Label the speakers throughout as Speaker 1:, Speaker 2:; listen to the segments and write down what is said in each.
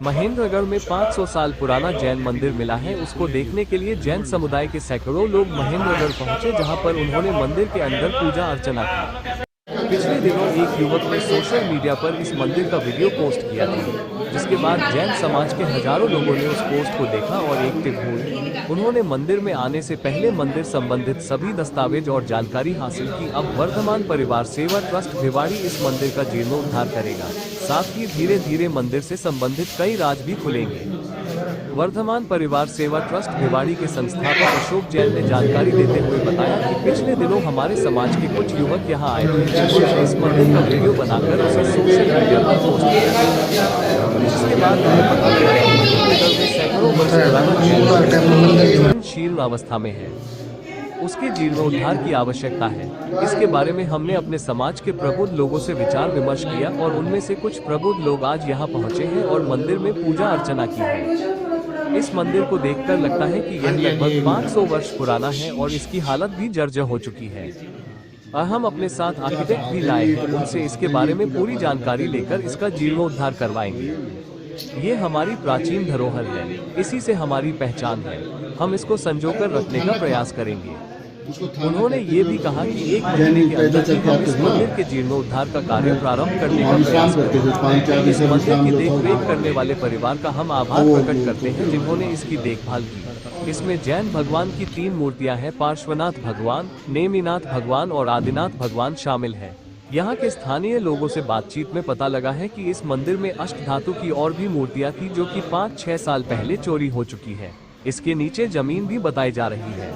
Speaker 1: महेंद्रगढ़ में 500 साल पुराना जैन मंदिर मिला है। उसको देखने के लिए जैन समुदाय के सैकड़ों लोग महेंद्रगढ़ पहुंचे, जहां पर उन्होंने मंदिर के अंदर पूजा अर्चना की। पिछले दिनों एक युवक ने सोशल मीडिया पर इस मंदिर का वीडियो पोस्ट किया था, जिसके बाद जैन समाज के हजारों लोगों ने उस पोस्ट को देखा और एकजुट हुए। उन्होंने मंदिर में आने से पहले मंदिर संबंधित सभी दस्तावेज और जानकारी हासिल की। अब वर्धमान परिवार सेवा ट्रस्ट भिवाड़ी इस मंदिर का जीर्णोद्धार करेगा। साथ ही धीरे धीरे मंदिर से संबंधित कई राज भी खुलेंगे। वर्धमान परिवार सेवा ट्रस्ट भिवाड़ी के संस्थापक अशोक जैन ने जानकारी देते हुए बताया कि पिछले दिनों हमारे समाज के कुछ युवक यहां आए थे, जिन्होंने इस मंदिर का वीडियो बनाकर उसे सोशल मीडिया पर पोस्ट किया, जिसके बाद हमें पता चला कि महेंद्रगढ़ में सैकड़ों वर्ष पुराना शील अवस्था में है, उसके जीर्णोद्धार की आवश्यकता है। इसके बारे में हमने अपने समाज के प्रबुद्ध लोगों से विचार विमर्श किया और उनमें से कुछ प्रबुद्ध लोग आज यहाँ पहुँचे हैं और मंदिर में पूजा अर्चना की है। इस मंदिर को देखकर लगता है कि यह लगभग 500 वर्ष पुराना है और इसकी हालत भी जर्जर हो चुकी है। हम अपने साथ आर्किटेक्ट भी लाए हैं, उनसे इसके बारे में पूरी जानकारी लेकर इसका जीर्णोद्धार करवाएंगे। ये हमारी प्राचीन धरोहर है, इसी से हमारी पहचान है। हम इसको संजोकर रखने का प्रयास करेंगे। उन्होंने ये भी कहा कि एक महीने के अंदर ही हम इस मंदिर के जीर्णोद्धार का कार्य प्रारंभ करने का प्रयास करेंगे। इस मंदिर की देखरेख करने वाले परिवार का हम आभार प्रकट करते हैं, जिन्होंने इसकी देखभाल की। इसमें जैन भगवान की 3 मूर्तियां हैं। पार्श्वनाथ भगवान, नेमिनाथ भगवान और आदिनाथ भगवान शामिल है। यहाँ के स्थानीय लोगों से बातचीत में पता लगा है कि इस मंदिर में अष्टधातु की और भी मूर्तियां थी, जो कि 5-6 साल पहले चोरी हो चुकी है। इसके नीचे जमीन भी बताई जा रही है।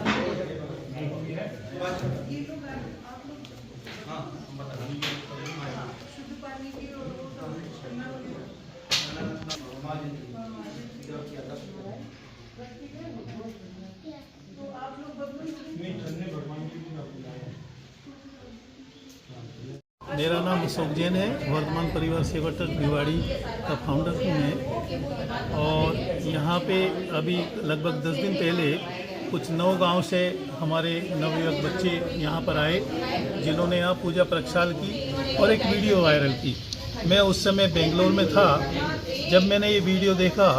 Speaker 2: मेरा नाम अशोक जैन है। वर्धमान परिवार सेवा ट्रस्ट भिवाड़ी का फाउंडर हूँ मैं। और यहाँ पे अभी लगभग 10 दिन पहले कुछ 9 गांव से हमारे नवयुवक बच्चे यहाँ पर आए, जिन्होंने यहाँ पूजा प्रक्षाल की और एक वीडियो वायरल की। मैं उस समय बेंगलोर में था। जब मैंने ये वीडियो देखा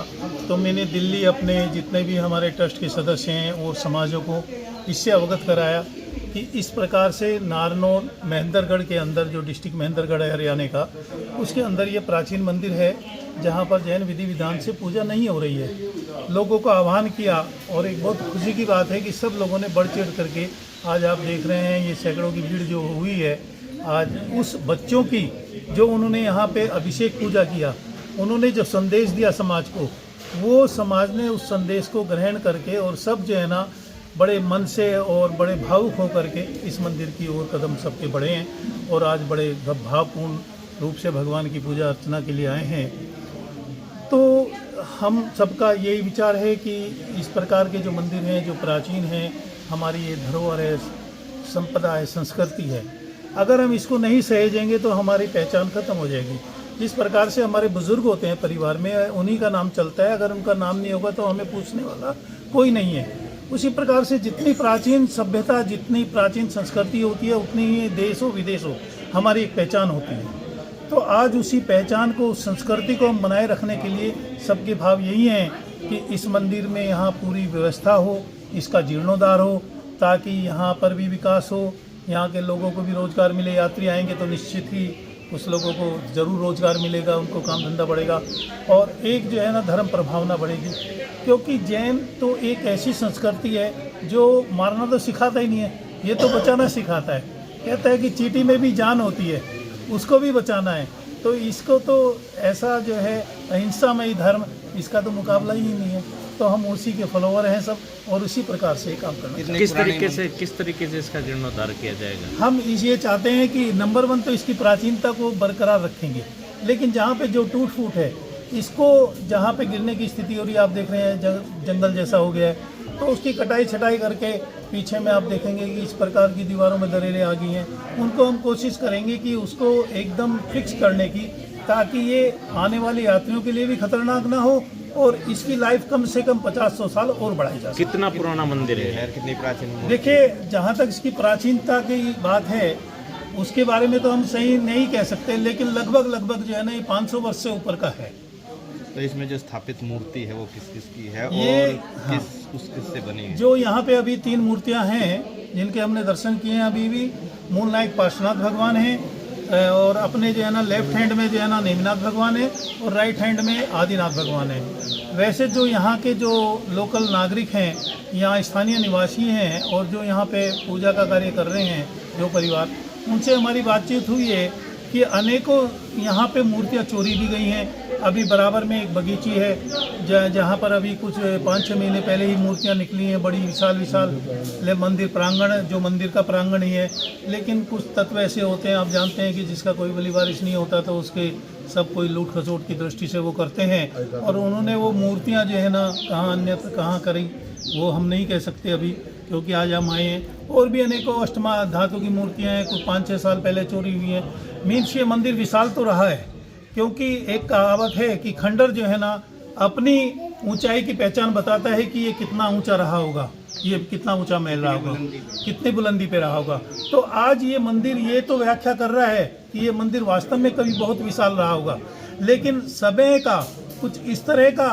Speaker 2: तो मैंने दिल्ली अपने जितने भी हमारे ट्रस्ट के सदस्य हैं और समाजों को इससे अवगत कराया कि इस प्रकार से नारनौल महेंद्रगढ़ के अंदर, जो डिस्ट्रिक्ट महेंद्रगढ़ है हरियाणा का, उसके अंदर ये प्राचीन मंदिर है जहाँ पर जैन विधि विधान से पूजा नहीं हो रही है। लोगों को आह्वान किया और एक बहुत खुशी की बात है कि सब लोगों ने बढ़ चढ़ करके, आज आप देख रहे हैं ये सैकड़ों की भीड़ जो हुई है, आज उस बच्चों की जो उन्होंने यहाँ पे अभिषेक पूजा किया, उन्होंने जो संदेश दिया समाज को, वो समाज ने उस संदेश को ग्रहण करके और सब जो है ना बड़े मन से और बड़े भावुक होकर के इस मंदिर की ओर कदम सबके बढ़े हैं और आज बड़े भावपूर्ण रूप से भगवान की पूजा अर्चना के लिए आए हैं। तो हम सबका यही विचार है कि इस प्रकार के जो मंदिर हैं, जो प्राचीन हैं, हमारी ये धरोहर है, संपदा है, संस्कृति है, अगर हम इसको नहीं सहेजेंगे तो हमारी पहचान खत्म हो जाएगी। जिस प्रकार से हमारे बुजुर्ग होते हैं परिवार में, उन्हीं का नाम चलता है। अगर उनका नाम नहीं होगा तो हमें पूछने वाला कोई नहीं है। उसी प्रकार से जितनी प्राचीन सभ्यता, जितनी प्राचीन संस्कृति होती है, उतनी ही देश हो विदेश हो हमारी एक पहचान होती है। तो आज उसी पहचान को, उस संस्कृति को हम बनाए रखने के लिए सबके भाव यही हैं कि इस मंदिर में यहाँ पूरी व्यवस्था हो, इसका जीर्णोद्धार हो, ताकि यहाँ पर भी विकास हो, यहाँ के लोगों को भी रोजगार मिले। यात्री आएंगे तो निश्चित ही उस लोगों को ज़रूर रोजगार मिलेगा, उनको काम धंधा बढ़ेगा और एक जो है ना धर्म प्रभावना बढ़ेगी। क्योंकि जैन तो एक ऐसी संस्कृति है जो मारना तो सिखाता ही नहीं है, ये तो बचाना सिखाता है। कहता है कि चींटी में भी जान होती है, उसको भी बचाना है। तो इसको तो ऐसा जो है अहिंसामयी धर्म, इसका तो मुकाबला ही नहीं है। तो हम उसी के फॉलोवर हैं सब और उसी प्रकार से काम करना।
Speaker 3: किस तरीके से इसका जीर्णोद्धार किया जाएगा?
Speaker 2: हम ये चाहते हैं कि नंबर 1 तो इसकी प्राचीनता को बरकरार रखेंगे, लेकिन जहाँ पे जो टूट फूट है, इसको जहाँ पे गिरने की स्थिति हो रही है, आप देख रहे हैं जंगल जैसा हो गया है, तो उसकी कटाई छटाई करके पीछे में आप देखेंगे कि इस प्रकार की दीवारों में दरारें आ गई हैं। उनको हम कोशिश करेंगे कि उसको एकदम फिक्स करने की, ताकि ये आने वाले यात्रियों के लिए भी खतरनाक ना हो और इसकी लाइफ कम से कम 50-100 साल और बढ़ाई जा सके।
Speaker 3: कितना पुराना मंदिर है? कितनी प्राचीन?
Speaker 2: देखिए, जहाँ तक इसकी प्राचीनता की बात है उसके बारे में तो हम सही नहीं कह सकते, लेकिन लगभग जो है ना ये 500 वर्ष से ऊपर का है।
Speaker 3: तो इसमें जो स्थापित मूर्ति है वो किस किस की है
Speaker 2: ये
Speaker 3: और किससे बनी है?
Speaker 2: जो यहाँ पे अभी 3 मूर्तियाँ हैं जिनके हमने दर्शन किए हैं अभी भी, मूलनायक पार्श्वनाथ भगवान हैं और अपने जो है ना लेफ्ट हैंड में जो है ना नेमिनाथ भगवान है और राइट हैंड में आदिनाथ भगवान है। वैसे जो यहाँ के जो लोकल नागरिक हैं, यहाँ स्थानीय निवासी हैं और जो यहाँ पे पूजा का कार्य कर रहे हैं जो परिवार, उनसे हमारी बातचीत हुई है कि अनेकों यहाँ पे मूर्तियाँ चोरी भी गई हैं। अभी बराबर में एक बगीची है जहाँ पर अभी कुछ 5-6 महीने पहले ही मूर्तियाँ निकली हैं, बड़ी विशाल मंदिर प्रांगण, जो मंदिर का प्रांगण ही है। लेकिन कुछ तत्व ऐसे होते हैं, आप जानते हैं कि जिसका कोई बली वारिश नहीं होता तो उसके सब कोई लूट खसोट की दृष्टि से वो करते हैं। और उन्होंने वो मूर्तियाँ जो है ना कहाँ अन्यत्र कहाँ करी वो हम नहीं कह सकते अभी, क्योंकि आज हम आए हैं। और भी अनेकों अष्टमा धातु की मूर्तियाँ हैं, कुछ 5-6 साल पहले चोरी हुई हैं। मीन्स ये मंदिर विशाल तो रहा है, क्योंकि एक कहावत है कि खंडर जो है ना अपनी ऊंचाई की पहचान बताता है कि ये कितना ऊंचा रहा होगा, ये कितना ऊंचा महल रहा होगा, कितनी बुलंदी पे रहा होगा। तो आज ये मंदिर ये तो व्याख्या कर रहा है कि ये मंदिर वास्तव में कभी बहुत विशाल रहा होगा, लेकिन समय का कुछ इस तरह का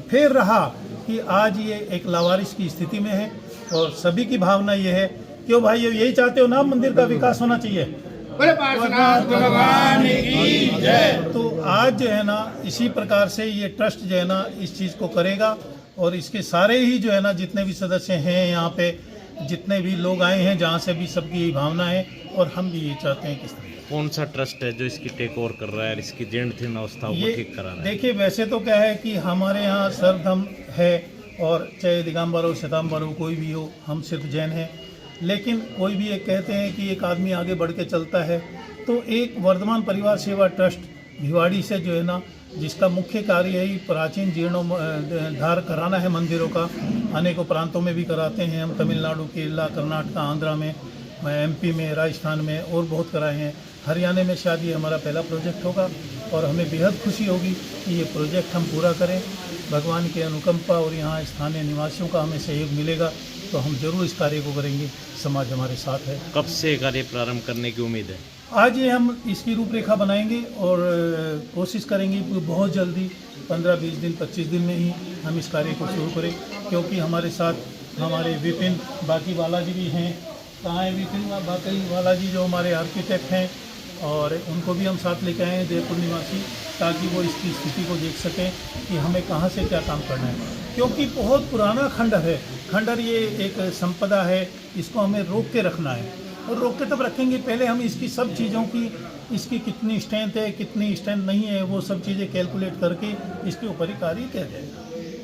Speaker 2: फेर रहा कि आज ये एक लावारिस की स्थिति में है। और सभी की भावना ये है, क्यों भाई यही चाहते हो ना, मंदिर का विकास होना चाहिए। तो आज जो है ना इसी प्रकार से ये ट्रस्ट जो है ना इस चीज़ को करेगा और इसके सारे ही जो है ना जितने भी सदस्य हैं यहाँ पे, जितने भी लोग आए हैं जहाँ से भी, सबकी यही भावना है और हम भी ये चाहते हैं। किस तरह
Speaker 3: कौन सा ट्रस्ट है जो इसकी टेक ओवर कर रहा है, इसकी जीर्ण अवस्थाओं को ठीक करा रहा है?
Speaker 2: देखिए, वैसे तो क्या है कि हमारे यहाँ सर्वधर्म है और चाहे दिगंबर हो श्वेतांबर हो कोई भी हो, हम सिर्फ जैन हैं। लेकिन कोई भी एक कहते हैं कि एक आदमी आगे बढ़ के चलता है, तो एक वर्धमान परिवार सेवा ट्रस्ट भिवाड़ी से जो है ना, जिसका मुख्य कार्य है प्राचीन जीर्णोद्धार कराना है मंदिरों का। अनेकों प्रांतों में भी कराते हैं हम, तमिलनाडु, केरला, कर्नाटक, आंध्रा में, MP में, राजस्थान में और बहुत कराए हैं। हरियाणा में शायद ये हमारा पहला प्रोजेक्ट होगा और हमें बेहद खुशी होगी कि ये प्रोजेक्ट हम पूरा करें। भगवान की अनुकंपा और यहाँ स्थानीय निवासियों का हमें सहयोग मिलेगा तो हम जरूर इस कार्य को करेंगे। समाज हमारे साथ है।
Speaker 3: कब से कार्य प्रारंभ करने की उम्मीद है?
Speaker 2: आज ये हम इसकी रूपरेखा बनाएंगे और कोशिश करेंगे कि बहुत जल्दी 15-20 दिन 25 दिन में ही हम इस कार्य को शुरू करें, क्योंकि हमारे साथ हमारे विपिन बाकी बालाजी भी हैं। कहाँ है विपिन बाकी बालाजी, जो हमारे आर्किटेक्ट हैं, और उनको भी हम साथ लेके आए हैं, जयपुर निवासी, ताकि वो इसकी स्थिति को देख सकें कि हमें कहाँ से क्या काम करना है। क्योंकि बहुत पुराना खंडर है, खंडर ये एक संपदा है, इसको हमें रोक के रखना है। और रोक के तब रखेंगे, पहले हम इसकी सब चीज़ों की, इसकी कितनी स्ट्रेंथ है कितनी स्ट्रेंथ नहीं है, वो सब चीज़ें कैलकुलेट करके इसके ऊपर ही कार्य किया जाएगा।